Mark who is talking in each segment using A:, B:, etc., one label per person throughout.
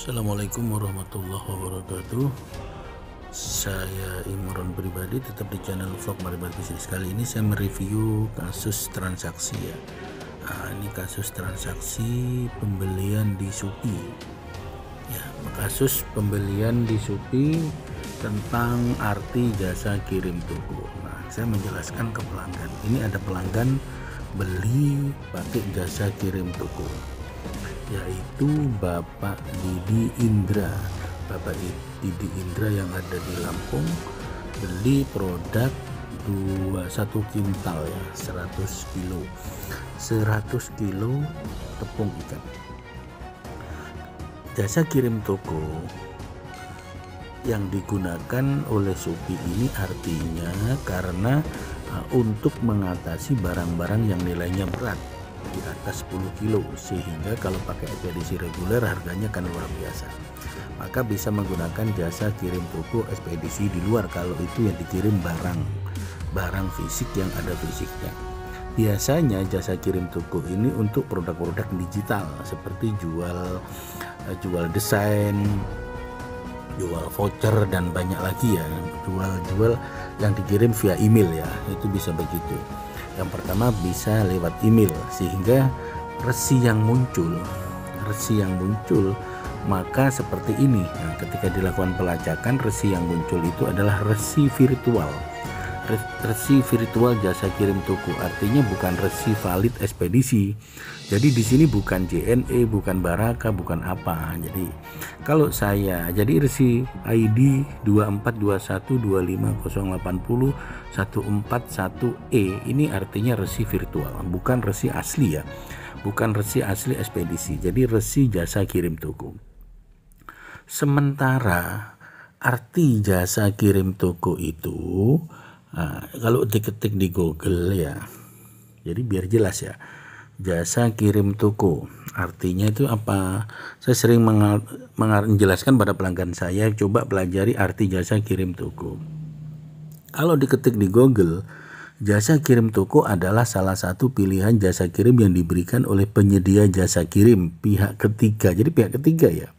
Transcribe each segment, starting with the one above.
A: Assalamualaikum warahmatullahi wabarakatuh. Saya Imron pribadi, tetap di channel vlog Maribat Bisnis. Kali ini saya mereview kasus transaksi ya. Ini kasus transaksi pembelian di Shopee ya, kasus pembelian di Shopee tentang arti jasa kirim toko. Saya menjelaskan ke pelanggan. Ini ada pelanggan beli pakai jasa kirim toko, yaitu Bapak Didi Indra. Bapak Didi Indra yang ada di Lampung beli produk 1 kintal ya, 100 kilo tepung ikan. Jasa kirim toko yang digunakan oleh Shopee ini artinya karena untuk mengatasi barang-barang yang nilainya berat di atas 10 kilo, sehingga kalau pakai ekspedisi reguler harganya kan luar biasa, maka bisa menggunakan jasa kirim toko ekspedisi di luar kalau itu yang dikirim barang fisik yang ada fisiknya. Biasanya jasa kirim toko ini untuk produk-produk digital seperti jual desain, jual voucher, dan banyak lagi ya, jual yang dikirim via email ya, itu bisa begitu. Yang pertama bisa lewat email, sehingga resi yang muncul maka seperti ini. Ketika dilakukan pelacakan, resi yang muncul itu adalah resi virtual. Resi virtual jasa kirim toko artinya bukan resi valid ekspedisi. Jadi di sini bukan JNE, bukan Baraka, bukan apa. Jadi kalau saya jadi resi ID 2421250801411E ini artinya resi virtual, bukan resi asli ya. Bukan resi asli ekspedisi. Jadi resi jasa kirim toko. Sementara arti jasa kirim toko itu kalau diketik di Google ya, jadi biar jelas ya, jasa kirim toko artinya itu apa. Saya sering menjelaskan pada pelanggan saya, coba pelajari arti jasa kirim toko. Kalau diketik di Google, jasa kirim toko adalah salah satu pilihan jasa kirim yang diberikan oleh penyedia jasa kirim pihak ketiga. Jadi pihak ketiga ya,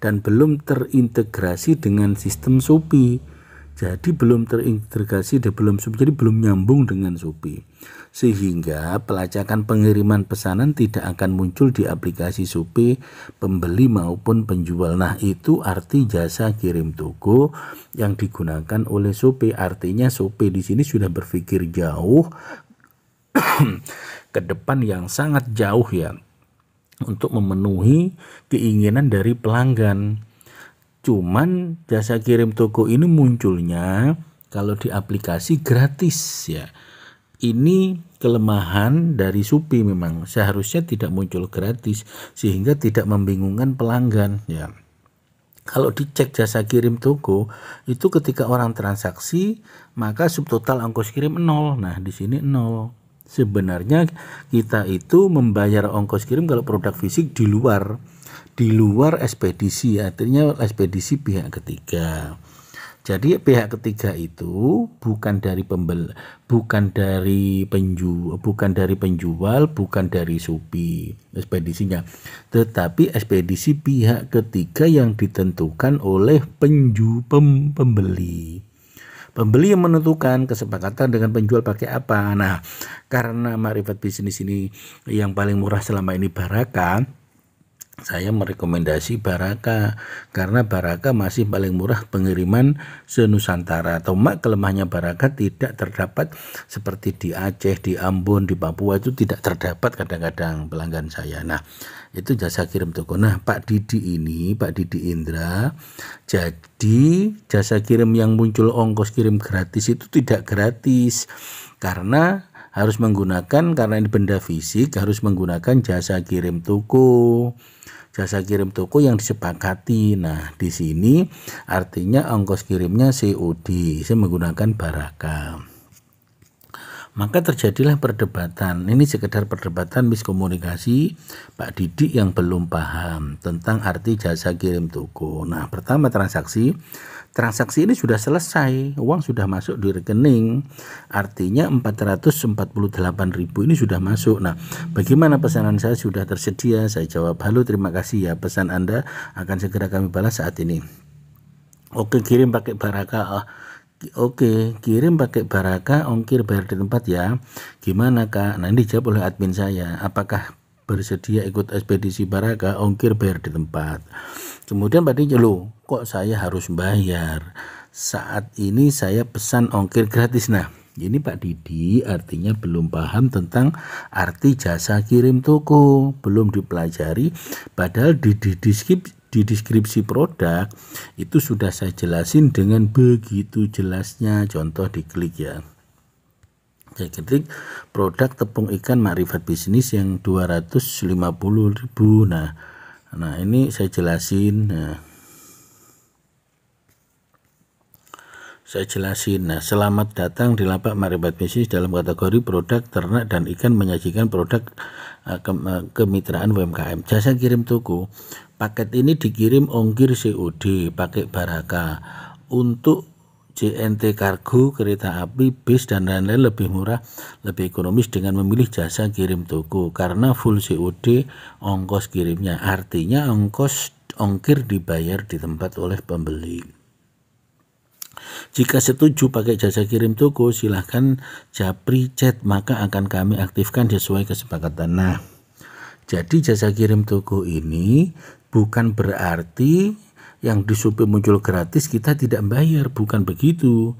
A: dan belum terintegrasi dengan sistem Shopee. Jadi belum terintegrasi dan jadi belum nyambung dengan Shopee, sehingga pelacakan pengiriman pesanan tidak akan muncul di aplikasi Shopee pembeli maupun penjual. Nah, itu arti jasa kirim toko yang digunakan oleh Shopee. Artinya Shopee di sini sudah berpikir jauh ke depan, yang sangat jauh ya, untuk memenuhi keinginan dari pelanggan. Cuman jasa kirim toko ini munculnya kalau di aplikasi gratis ya. Ini kelemahan dari Shopee, memang seharusnya tidak muncul gratis sehingga tidak membingungkan pelanggan ya. Kalau dicek jasa kirim toko itu ketika orang transaksi maka subtotal ongkos kirim 0. Nah, di sini 0. Sebenarnya kita itu membayar ongkos kirim kalau produk fisik di luar ekspedisi, artinya ekspedisi pihak ketiga. Jadi pihak ketiga itu bukan dari penjual, bukan dari Shopee ekspedisinya, tetapi ekspedisi pihak ketiga yang ditentukan oleh pembeli. Pembeli yang menentukan kesepakatan dengan penjual pakai apa. Nah, karena Maribat Bisnis ini yang paling murah selama ini Baraka, saya merekomendasi Baraka karena Baraka masih paling murah pengiriman se-Nusantara. Atau kelemahannya Baraka tidak terdapat seperti di Aceh, di Ambon, di Papua, itu tidak terdapat kadang-kadang pelanggan saya. Nah, itu jasa kirim toko. Nah, Pak Didi Indra, jadi jasa kirim yang muncul ongkos kirim gratis itu tidak gratis, karena harus menggunakan, karena ini benda fisik, harus menggunakan jasa kirim toko. Jasa kirim toko yang disepakati. Nah, di sini artinya ongkos kirimnya COD. Saya menggunakan Baraka. Maka terjadilah perdebatan. Ini sekedar perdebatan miskomunikasi Pak Didik yang belum paham tentang arti jasa kirim toko. Nah, pertama transaksi ini sudah selesai, uang sudah masuk di rekening, artinya 448.000 ini sudah masuk. Nah, bagaimana pesanan saya sudah tersedia? Saya jawab, halo, terima kasih ya, pesan Anda akan segera kami balas saat ini. Oke, kirim pakai Baraka. Oke, kirim pakai Baraka, ongkir bayar di tempat ya. Gimana Kak? Nah, ini dijawab oleh admin saya, apakah bersedia ikut ekspedisi Baraka, ongkir bayar di tempat. Kemudian Pak Didik, loh kok saya harus bayar? Saat ini saya pesan ongkir gratis. Nah, ini Pak Didik artinya belum paham tentang arti jasa kirim toko, belum dipelajari, padahal di deskripsi produk itu sudah saya jelasin dengan begitu jelasnya. Contoh diklik ya. Saya ketik produk tepung ikan Makrifat Bisnis yang 250.000. Nah ini saya jelasin. Nah, selamat datang di lapak Makrifat Bisnis dalam kategori produk ternak dan ikan, menyajikan produk kemitraan UMKM. Jasa kirim toko. Paket ini dikirim ongkir COD pakai Baraka. Untuk JNT Kargo, kereta api, bis dan lain-lain lebih murah, lebih ekonomis dengan memilih jasa kirim toko karena full COD ongkos kirimnya. Artinya ongkir dibayar di tempat oleh pembeli. Jika setuju pakai jasa kirim toko, silahkan japri chat, maka akan kami aktifkan sesuai kesepakatan. Nah, jadi jasa kirim toko ini bukan berarti yang di Shopee muncul gratis kita tidak bayar, bukan begitu.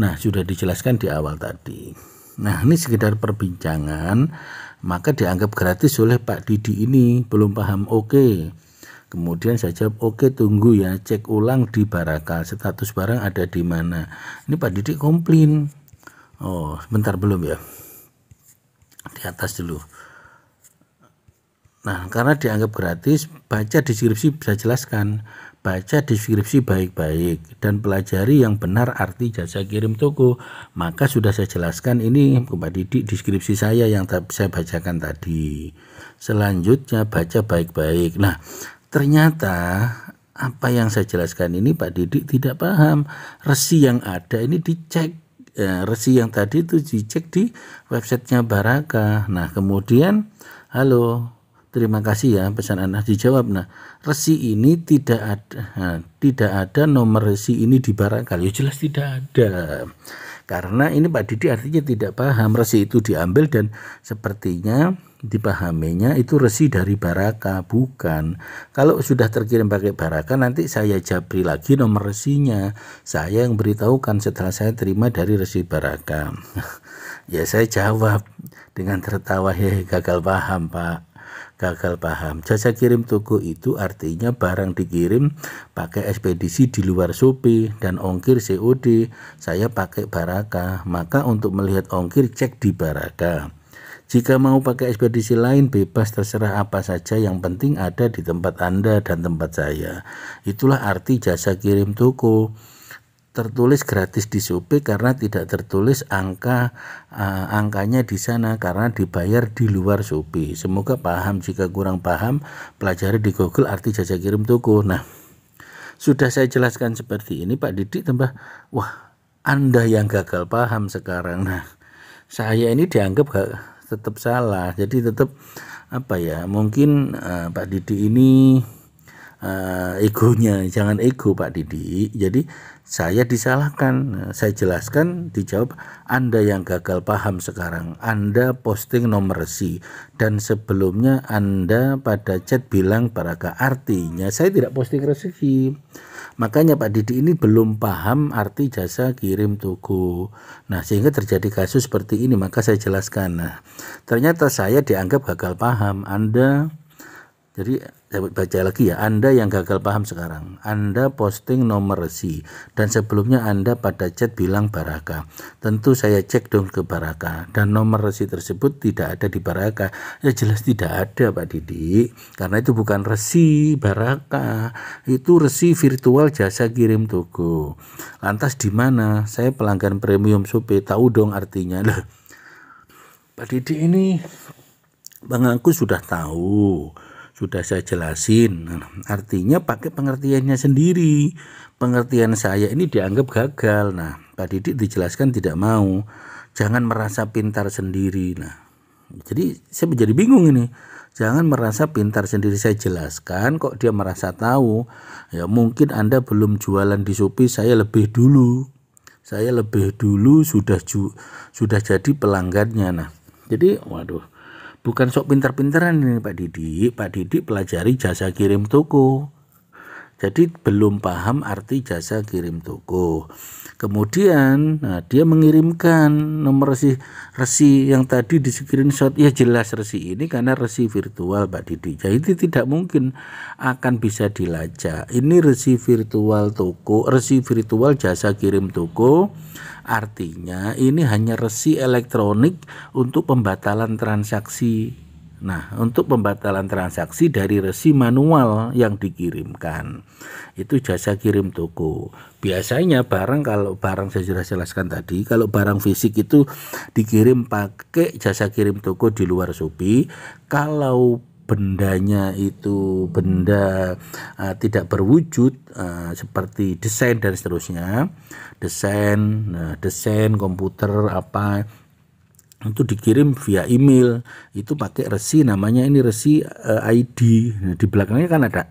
A: Nah, sudah dijelaskan di awal tadi. Nah, ini sekedar perbincangan, maka dianggap gratis oleh Pak Didi ini, belum paham. Oke. Kemudian saya jawab, oke, tunggu ya, cek ulang di Baraka, status barang ada di mana. Ini Pak Didi komplain. Oh, sebentar, belum ya. Di atas dulu. Nah, karena dianggap gratis, baca deskripsi, bisa jelaskan. Baca deskripsi baik-baik dan pelajari yang benar arti jasa kirim toko. Maka sudah saya jelaskan ini Pak Didik, deskripsi saya yang saya bacakan tadi. Selanjutnya baca baik-baik. Nah, ternyata apa yang saya jelaskan ini Pak Didik tidak paham. Resi yang ada ini dicek. Resi yang tadi itu dicek di websitenya Baraka. Nah, kemudian halo, terima kasih ya pesan Anda, dijawab. Nah, resi ini tidak ada nomor resi ini di Baraka. Ya jelas tidak ada. Karena ini Pak Didi artinya tidak paham, resi itu diambil dan sepertinya dipahaminya itu resi dari Baraka, bukan. Kalau sudah terkirim pakai Baraka, nanti saya japri lagi nomor resinya. Saya yang beritahukan setelah saya terima dari resi Baraka. Ya saya jawab dengan tertawa, gagal paham Pak. Gagal paham. Jasa kirim toko itu artinya barang dikirim pakai ekspedisi di luar Shopee dan ongkir COD saya pakai Baraka. Maka untuk melihat ongkir cek di Baraka. Jika mau pakai ekspedisi lain bebas, terserah apa saja, yang penting ada di tempat Anda dan tempat saya. Itulah arti jasa kirim toko. Tertulis gratis di Shopee karena tidak tertulis angkanya di sana karena dibayar di luar Shopee. Semoga paham. Jika kurang paham, pelajari di Google arti jasa kirim toko. Nah, sudah saya jelaskan seperti ini, Pak Didik tambah, wah, Anda yang gagal paham sekarang. Nah, saya ini dianggap tetap salah. Jadi tetap mungkin Pak Didik ini egonya, jangan ego Pak Didik. Jadi saya disalahkan, saya jelaskan, dijawab Anda yang gagal paham sekarang. Anda posting nomor resi dan sebelumnya Anda pada chat bilang Baraka, artinya saya tidak posting resi. Makanya Pak Didik ini belum paham arti jasa kirim toko. Nah, sehingga terjadi kasus seperti ini. Maka saya jelaskan. Nah, ternyata saya dianggap gagal paham. Jadi saya baca lagi ya, Anda yang gagal paham sekarang. Anda posting nomor resi dan sebelumnya Anda pada chat bilang Baraka. Tentu saya cek dong ke Baraka dan nomor resi tersebut tidak ada di Baraka. Ya jelas tidak ada Pak Didik, karena itu bukan resi Baraka, itu resi virtual jasa kirim toko. Lantas di mana? Saya pelanggan premium Shopee, tahu dong artinya. Pak Didi ini mengaku sudah tahu, sudah saya jelasin. Artinya pakai pengertiannya sendiri. Pengertian saya ini dianggap gagal. Nah, Pak Didi dijelaskan tidak mau. Jangan merasa pintar sendiri. Nah, jadi saya menjadi bingung ini. Jangan merasa pintar sendiri, saya jelaskan kok dia merasa tahu. Ya mungkin Anda belum jualan di Shopee, saya lebih dulu. Saya lebih dulu sudah jadi pelanggannya. Nah, jadi waduh, bukan sok pintar-pintaran ini Pak Didi. Pak Didi pelajari jasa kirim toko. Jadi belum paham arti jasa kirim toko. Kemudian dia mengirimkan nomor resi yang tadi di screenshot. Ya jelas resi ini karena resi virtual Pak Didi. Jadi tidak mungkin akan bisa dilacak. Ini resi virtual toko, resi virtual jasa kirim toko. Artinya ini hanya resi elektronik untuk pembatalan transaksi. Nah, untuk pembatalan transaksi dari resi manual yang dikirimkan, itu jasa kirim toko. Biasanya kalau barang saya sudah jelaskan tadi, kalau barang fisik itu dikirim pakai jasa kirim toko di luar Shopee. Kalau bendanya itu benda tidak berwujud seperti desain dan seterusnya, desain komputer apa, itu dikirim via email, itu pakai resi, namanya ini resi ID. Nah, di belakangnya kan ada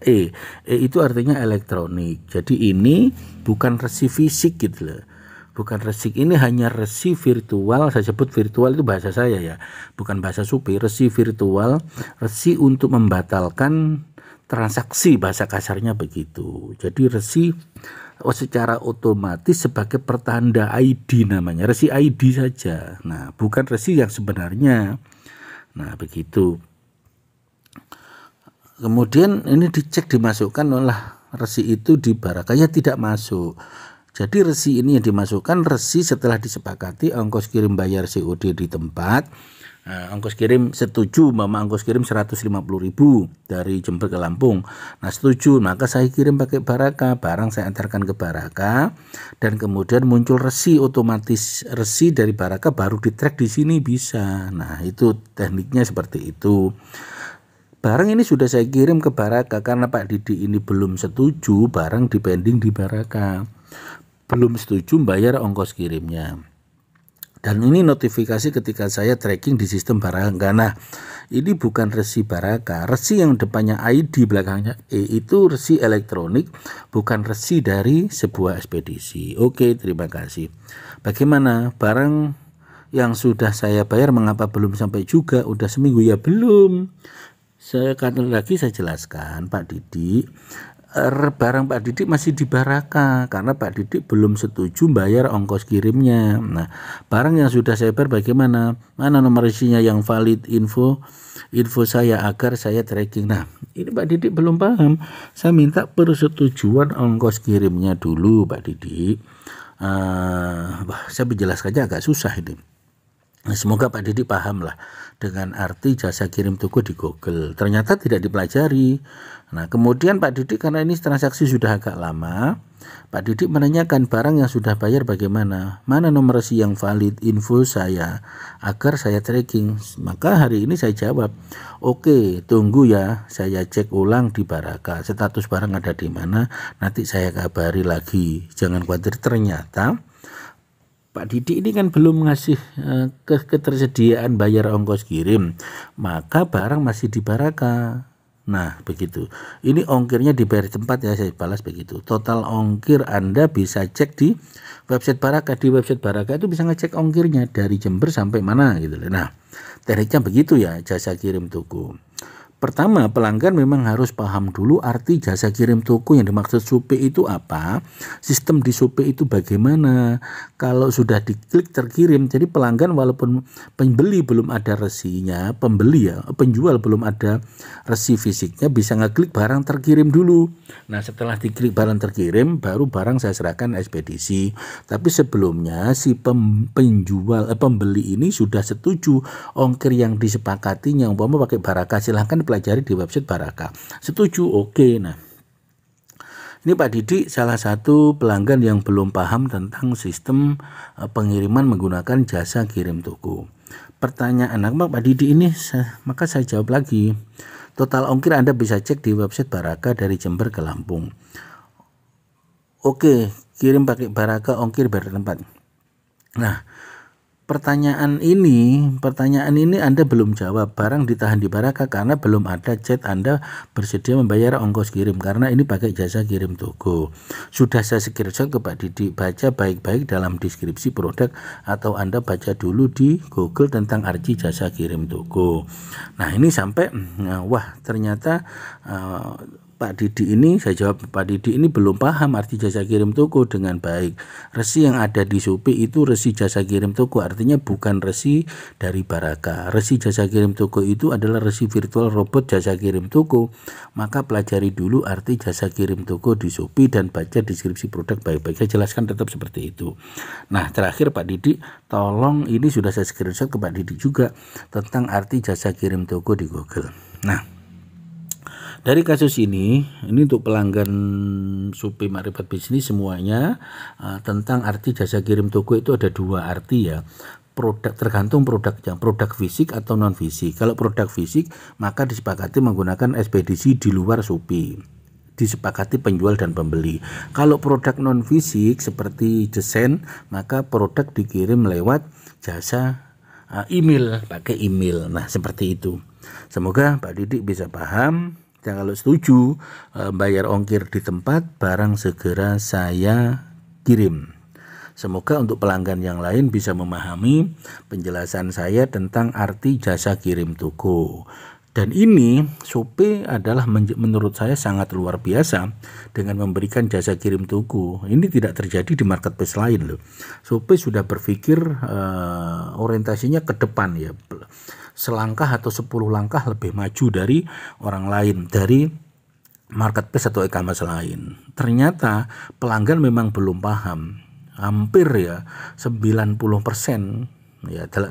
A: itu artinya elektronik. Jadi ini bukan resi fisik gitu loh, bukan resi, ini hanya resi virtual. Saya sebut virtual itu bahasa saya ya, bukan bahasa Shopee. Resi virtual, resi untuk membatalkan transaksi, bahasa kasarnya begitu. Jadi resi secara otomatis sebagai pertanda ID, namanya resi ID saja. Nah, bukan resi yang sebenarnya. Nah, begitu. Kemudian ini dicek, dimasukkan oleh resi itu di Baraka, ya tidak masuk. Jadi resi ini yang dimasukkan resi setelah disepakati ongkos kirim bayar COD di tempat. Ongkos kirim setuju, mama ongkos kirim 150.000 dari Jember ke Lampung. Nah setuju, maka saya kirim pakai Baraka, barang saya antarkan ke Baraka, dan kemudian muncul resi, otomatis resi dari Baraka baru di track di sini bisa. Nah itu tekniknya seperti itu. Barang ini sudah saya kirim ke Baraka, karena Pak Didi ini belum setuju, barang dipending di Baraka, belum setuju bayar ongkos kirimnya. Dan ini notifikasi ketika saya tracking di sistem Baraka. Nah, ini bukan resi Baraka. Resi yang depannya ID, belakangnya itu resi elektronik, bukan resi dari sebuah ekspedisi. Oke, terima kasih. Bagaimana barang yang sudah saya bayar mengapa belum sampai juga? Udah seminggu ya belum. Sekali lagi saya jelaskan Pak Didi, barang Pak Didi masih di Baraka karena Pak Didi belum setuju bayar ongkos kirimnya. Nah, barang yang sudah saya bayar bagaimana? Mana nomor isinya yang valid, info saya agar saya tracking. Nah, ini Pak Didi belum paham. Saya minta persetujuan ongkos kirimnya dulu Pak Didi. Saya menjelaskannya agak susah ini. Nah, semoga Pak Didi paham lah dengan arti jasa kirim toko di Google. Ternyata tidak dipelajari. Nah, kemudian Pak Didi karena ini transaksi sudah agak lama, Pak Didi menanyakan barang yang sudah bayar bagaimana? Mana nomor resi yang valid, info saya agar saya tracking. Maka hari ini saya jawab, oke, tunggu ya, saya cek ulang di Baraka. Status barang ada di mana? Nanti saya kabari lagi. Jangan khawatir, ternyata Pak Didi ini kan belum ngasih ketersediaan bayar ongkos kirim, maka barang masih di Baraka. Nah begitu, ini ongkirnya dibayar tempat ya, saya balas begitu. Total ongkir Anda bisa cek di website Baraka. Di website Baraka itu bisa ngecek ongkirnya dari Jember sampai mana gitu. Nah tekniknya begitu ya jasa kirim toko. Pertama, pelanggan memang harus paham dulu arti jasa kirim toko yang dimaksud Shopee itu apa, sistem di Shopee itu bagaimana. Kalau sudah diklik terkirim, jadi pelanggan walaupun pembeli belum ada resinya, penjual belum ada resi fisiknya, bisa ngeklik barang terkirim dulu. Nah setelah diklik barang terkirim, baru barang saya serahkan ekspedisi. Tapi sebelumnya si pembeli ini sudah setuju ongkir yang disepakatinya, umpama pakai Baraka, silahkan pelajari di website Baraka. Setuju, oke. Nah, ini Pak Didi salah satu pelanggan yang belum paham tentang sistem pengiriman menggunakan jasa kirim toko. pertanyaan Pak Didi ini, maka saya jawab lagi. Total ongkir Anda bisa cek di website Baraka dari Jember ke Lampung. Oke, kirim pakai Baraka, ongkir bayar tempat. Nah, pertanyaan ini Anda belum jawab. Barang ditahan di Baraka karena belum ada chat Anda bersedia membayar ongkos kirim, karena ini pakai jasa kirim toko. Sudah saya screenshot ke Pak Didi, baca baik-baik dalam deskripsi produk, atau Anda baca dulu di Google tentang arti jasa kirim toko. Nah, ini sampai wah ternyata Pak Didi ini, saya jawab, Pak Didi ini belum paham arti jasa kirim toko dengan baik. Resi yang ada di Shopee itu resi jasa kirim toko, artinya bukan resi dari Baraka. Resi jasa kirim toko itu adalah resi virtual robot jasa kirim toko. Maka pelajari dulu arti jasa kirim toko di Shopee dan baca deskripsi produk baik-baik. Saya jelaskan tetap seperti itu. Nah, terakhir Pak Didi, tolong, ini sudah saya screenshot ke Pak Didi juga tentang arti jasa kirim toko di Google. Nah, dari kasus ini untuk pelanggan Shopee Marifat Bisnis semuanya, tentang arti jasa kirim toko itu ada dua arti ya. Produk, tergantung produknya, produk fisik atau non fisik. Kalau produk fisik maka disepakati menggunakan ekspedisi di luar Shopee, disepakati penjual dan pembeli. Kalau produk non fisik seperti desain, maka produk dikirim lewat jasa email, pakai email. Nah, seperti itu. Semoga Pak Didi bisa paham. Kalau setuju bayar ongkir di tempat, barang segera saya kirim. Semoga untuk pelanggan yang lain bisa memahami penjelasan saya tentang arti jasa kirim toko. Dan ini Shopee adalah menurut saya sangat luar biasa dengan memberikan jasa kirim toko. Ini tidak terjadi di marketplace lain loh. Shopee sudah berpikir orientasinya ke depan ya. Selangkah atau 10 langkah lebih maju dari orang lain, dari marketplace atau e-commerce lain. Ternyata pelanggan memang belum paham. Hampir ya 90% ya, 90%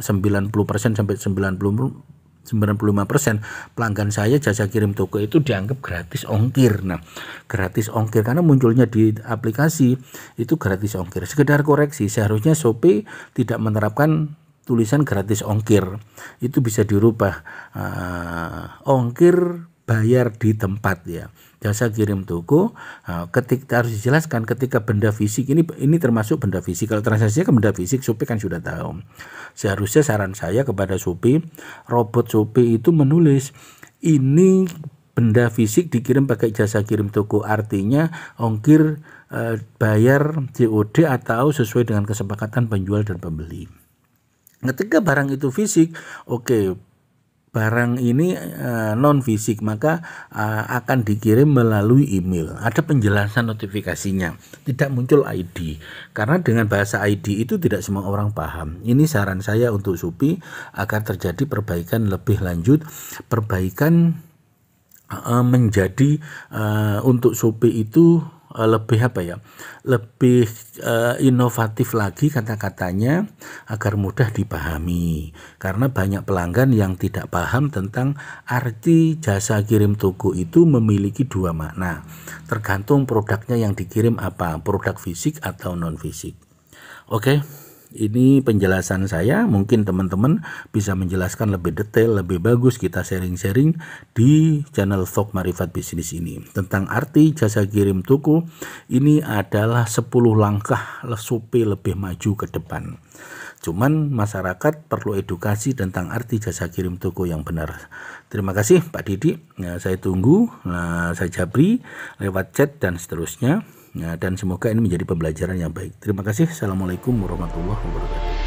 A: sampai 95% pelanggan saya jasa kirim toko itu dianggap gratis ongkir. Nah, gratis ongkir karena munculnya di aplikasi itu gratis ongkir. Sekedar koreksi, seharusnya Shopee tidak menerapkan tulisan gratis ongkir, itu bisa dirubah ongkir bayar di tempat ya. Jasa kirim toko, ketika harus dijelaskan ketika benda fisik ini termasuk benda fisik. Kalau transaksinya ke benda fisik, Shopee kan sudah tahu. Seharusnya saran saya kepada Shopee, robot Shopee itu menulis ini benda fisik dikirim pakai jasa kirim toko, artinya ongkir bayar COD atau sesuai dengan kesepakatan penjual dan pembeli. Ketika barang itu fisik, oke, barang ini non fisik, maka akan dikirim melalui email. Ada penjelasan notifikasinya, tidak muncul ID. Karena dengan bahasa ID itu tidak semua orang paham. Ini saran saya untuk Shopee agar terjadi perbaikan lebih lanjut, perbaikan menjadi untuk Shopee itu lebih lebih inovatif lagi kata-katanya agar mudah dipahami, karena banyak pelanggan yang tidak paham tentang arti jasa kirim toko itu memiliki dua makna, tergantung produknya yang dikirim apa, produk fisik atau non fisik. Oke, ini penjelasan saya. Mungkin teman-teman bisa menjelaskan lebih detail, lebih bagus. Kita sharing-sharing di channel Vlog Marifat Bisnis ini tentang arti jasa kirim toko. Ini adalah 10 langkah Shopee lebih maju ke depan. Cuman masyarakat perlu edukasi tentang arti jasa kirim toko yang benar. Terima kasih Pak Didi. Saya tunggu. Saya Jabri lewat chat dan seterusnya. Dan semoga ini menjadi pembelajaran yang baik. Terima kasih. Assalamualaikum warahmatullahi wabarakatuh.